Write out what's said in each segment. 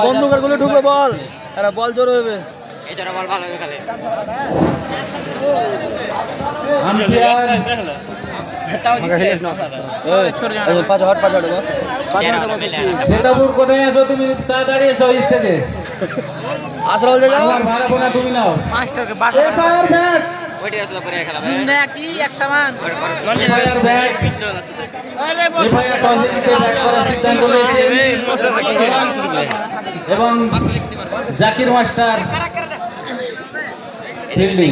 বন্ধুকার গুলো ঢুকবে বল, বল জোর হবে, বল ভালো হবে খালি। কোথায় আছো তুমি? তাড়াতাড়ি এসো স্টেজে। তুমি নাও এবং জাকির মাস্টার ফিল্ডিং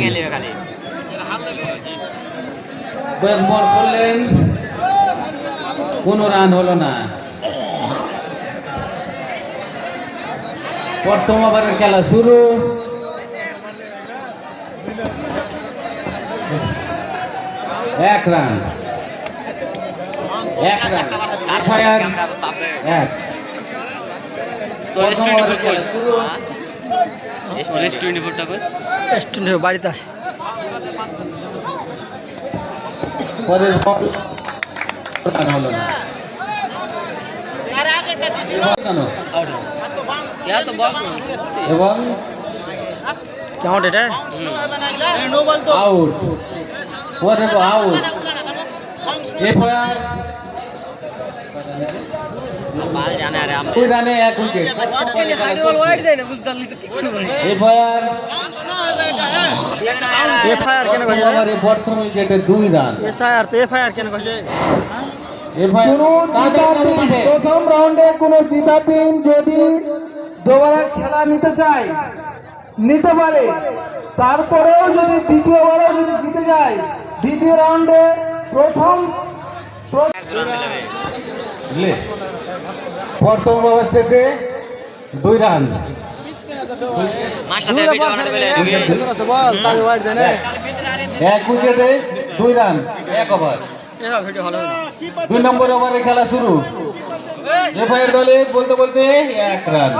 বল করলেন, কোনো রান হলো না। প্রথম ওভারের খেলা শুরু। এক রান, এক রান, ফায়ার এক। বাড়িতে আসে পরের বল হলো না। এবং কেমন এটা আউট, পরের আউট। এফআইআর দুই রানে এক উইকেট। এফআইআর প্রথম উইকেটে 2 রান। প্রথম রাউন্ডে কোন জিতা টিম যদি দুবারা খেলা নিতে চায় নিতে পারে, তারপরেও যদি দ্বিতীয়বারও যদি জিতে যায় দ্বিতীয় রাউন্ডে প্রথম ওভার শেষে 2 রান। এক উইকেটে 2 রান, 1 ওভার। 2 নম্বর ওভারে খেলা শুরু। এফআইআর দলে বলতে বলতে 1 রান।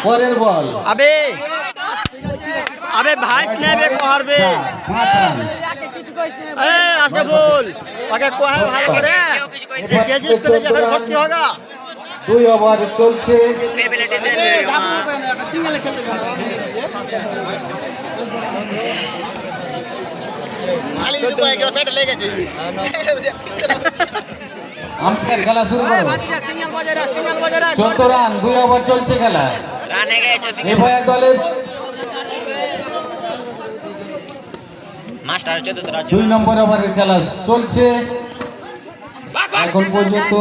পরের বল আবে আবে ভাইস নেবে কোহারবে 5 রান। আসে বল ওকে কোহার ভালো করে কেজিস করে যখন ভর্তি होगा 2 ওভার চলছে। আম্পায়ার খেলা শুরু করো। 14 রান, 2 ওভার চলছে খেলা। এফআইআর দলের 2 নম্বর ওভারের খেলা চলছে। এখন পর্যন্ত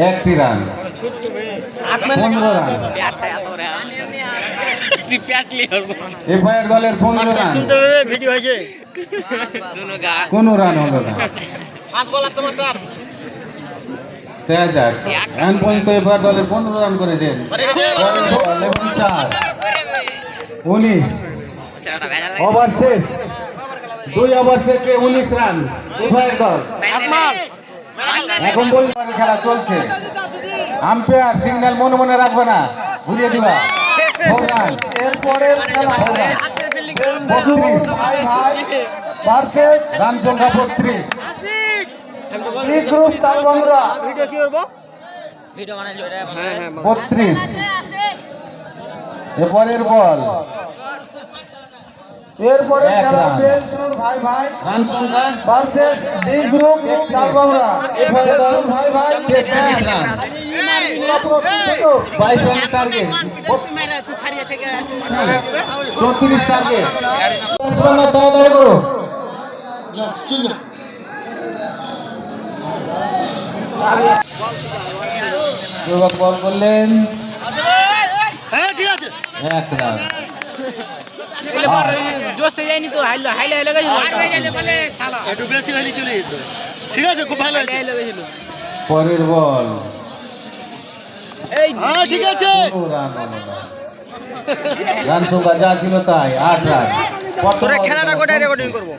1 রান, 15 রান। এফআইআর দলের 15 রান, ভিডিও হয়েছে কোনো রান হলো না। এখন পর্যন্ত এফআইআর দলের 15 রান করেছেন। 4 19 ওভার শেষ, 2 ওভার শেষে 19 রান এফআইআর দল। এখন পর্যন্ত খেলা চলছে। আম্পায়ার সিগন্যাল মনে মনে রাখবে না, ঘুরিয়ে দিবা। 4 রান। এরপরের খেলা 32 ভার্সেস রান সংখ্যা 32। B group তালবাংরা। ভিডিও কি করব 32। এরপরের বল, এরপরে এক খেলা রান। বেলসুর ভাই ভাই রান সংখ্যা ভার্সেস ডি গ্রুপ তালবাংরা। এফআইআর দল ভাই ভাই 33 রান, 22 রানের টার্গেট, 34 টার্গেট। তাড়াতাড়ি করো। বল করলেন, হ্যাঁ ঠিক আছে 1 রান। একটু বেশি হলে চলে যেত। ঠিক আছে, খুব ভালো হয়েছে। পরের বল, হ্যাঁ ঠিক আছে। 2 রান হলো না। রান সংখ্যা যা ছিল তাই 8 রান। তোরে খেলাটা কোটায় রেকর্ডিং করবো।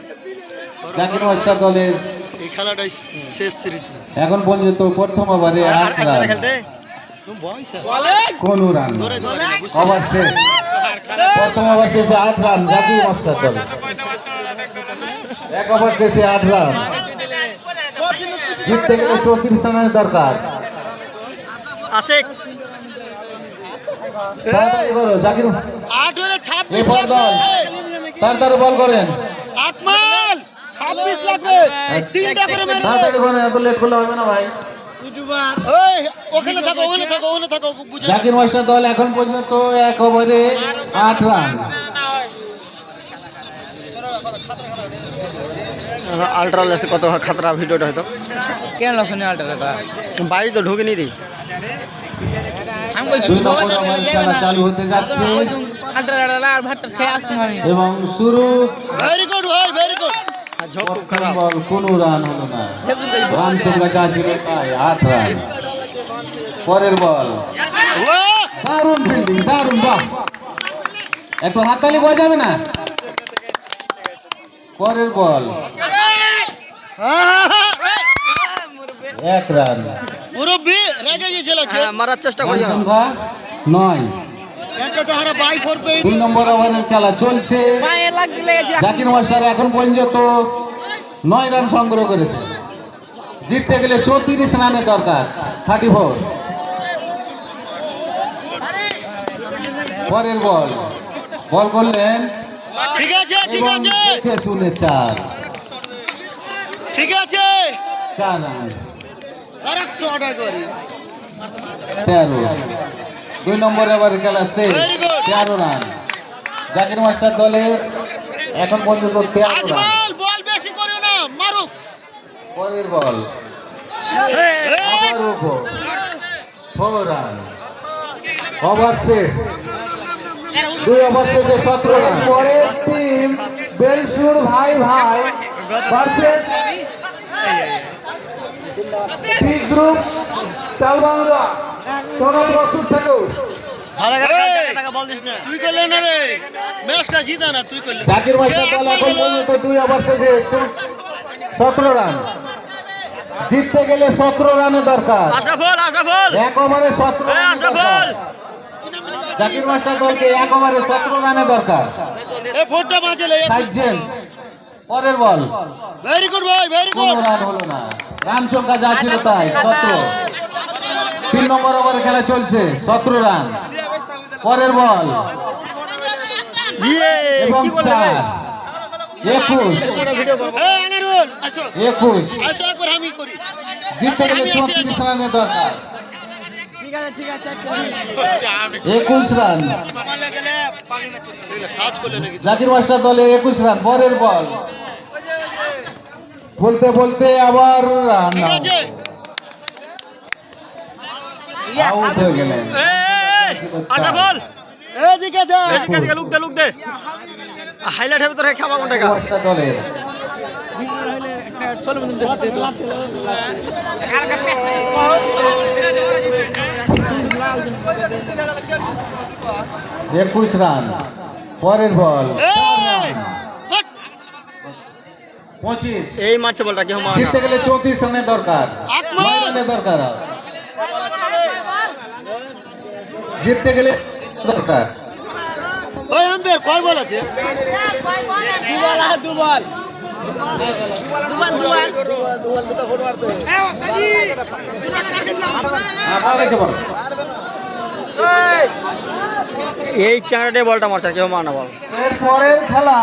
জাকির মাস্টার দলের এই খেলাটাই শেষ স্মৃতি। এখন পর্যন্ত প্রথম ওভারে 8 রান, খেলতে কোনো রান ধরে ধরে না, বুঝতে ওভার শেষ। প্রথম ওভার শেষে 8 রান জাকির মাস্টার দল। এক ওভার শেষে 8 রান, জিততে গেলে 34 রানের দরকার। আশিক তাড়াতাড়ি করো জাকির, 8 হলে 26 এরপর দল তাড়াতাড়ি বল করেন, আটমাল 26 লাগবে। সিলটা করে মেরে তাড়াতাড়ি করেন, এত লেট করলে হবে না ভাই। ওই ওখানে থাকো ওখানে থাকো ওখানে থাকো বুঝে জাকির মাস্টার দল এখন পর্যন্ত এক ওভারে 8 রান। আল্ট্রা লেস কত খাতরা ভিডিওটা হয়তো কেন শুনে আলটা বাড়ি তো ঢুকিনি রে। আমি বলছি 2 নম্বর ওভারের খেলা চালু হতে যাচ্ছে আলটা আর ভাতটা খেয়ে আসছি আমি। এবং শুরু। ভেরি গুড ভাই ভেরি গুড। ঝোঁক খুব প্রথম খারাপ। বল কোনো রান হলো না, রান সংখ্যা যা ছিল তাই 8 রান। পরের বল, ওয়াহ দারুণ ফিল্ডিং, দারুণ, বাহ, একটু হাততালি পাওয়া যাবে না। পরের বল 1 রান, মুরব্বি রেগে গিয়েছিল হ্যাঁ, মারার চেষ্টা রান করি। সংখ্যা 9। একটা তো হারা বাই ফোর পে 2 নম্বর ওভারের খেলা চলছে। পায়ে লাগ লেগেছে। জাকির মাস্টার এখন পর্যন্ত 9 রান সংগ্রহ করেছে, জিততে গেলে 34 রানের দরকার, 34। পরের বল, বল করলেন ঠিক আছে ঠিক এবং আছে দেখে শুনে 4 ঠিক আছে রান, আরেকশো অর্ডার করি 13। 2 নম্বর ওভারের খেলা শেষ, Very good. 13 run. Zakir master দলে এখন পর্যন্ত 13 রান। আজমাল বল বেশি করিও না মারুক। পরের বল আবার উপর, 4 রান। ওভার শেষ, 2 ওভার শেষে 17 রান। পরের টিম বেলসুর ভাই ভাই ভার্সেস বি গ্রুপ তালবাংরা। তোমরা প্রস্তুত থাকো। ভালো করে টাকা বল দিস না। তুই করলে না রে ম্যাচটা জিতা না তুই করলে জাকির মাস্টার দল এখন পর্যন্ত 2 ওভার শেষে 17 রান, জিততে গেলে 17 রানের দরকার। আশরাফুল আশরাফুল এক ওভারে 17 এই রানের আশরাফুল দরকার। জাকির মাস্টার দলকে এক ওভারে 17 রানের দরকার। এ ফোরটা বাজলে সাইজেন, পরের বল ভেরি গুড ভাই ভেরি কোনো গুড। রান হলো না, রান সংখ্যা যা ছিল তাই 17। 3 নম্বর ওভারে খেলা চলছে, 17 রান। পরের বল ইয়ে এবং কি বলে 4, 21, ভিডিও করব। এ আনারুল আসো 21, আসো একবার আমি করি। জিততে গেলে 34 রানের দরকার। 21 রান, কাজ করলে নাকি জাকির মাস্টার দলে 21 রান। পরের বল বলতে বলতে আবার রান ঠিক আছে আউট হয়ে গেলেন। এই আশরাফুল এদিকে দে এদিকে এদিকে লুক দে হাইলাইট হবে তোর খাওয়া কোন টাকা। জাকির মাস্টার দলের একুশ রান। পরের বল এই হট 25, এই মারছে বলটা কেউ মার জিততে গেলে 34 রানের দরকার, আকমল। 9 রানের দরকার আর। জিততে গেলে দরকার। ওই আম্পায়ার কয় বল আছে ভালো লাগছে বল। এই চারটে বলটা মারছে কেউ মার না বল। এর পরের খেলা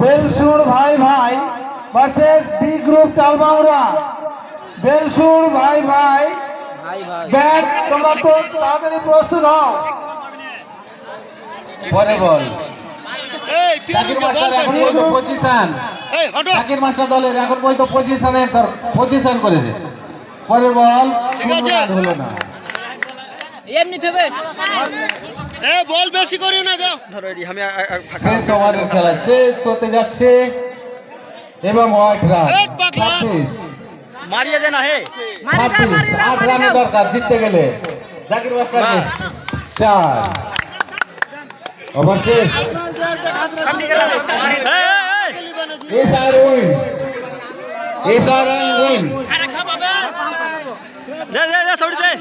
বেলসুর ভাই ভাই ভার্সেস বি গ্রুপ তালবাংরা। বেলসুর ভাই ভাই ব্যাট, তোমরা তো তাড়াতাড়ি প্রস্তুত হও। পরের বল এই জাকির পিয়ানোকে মাস্টার বল এখন দে পর্যন্ত 25 রান। এই হটো জাকির মাস্টার দলের এখন পর্যন্ত 25 রান করেছে। পরের বল ঠিক আছে। রান হলো না। এমনি থেকে এ বল বেশি করিও না যাও ধরো এডি আমি শেষ ওভারের খেলা শেষ হতে যাচ্ছে এবং 8 রান, এই পাগলা। 26, মারিয়ে দে না হে 26, 8 রানের দরকার জিততে গেলে। জাকির মাস্টার 4 ওভার শেষ SR win SR win দে সরি দে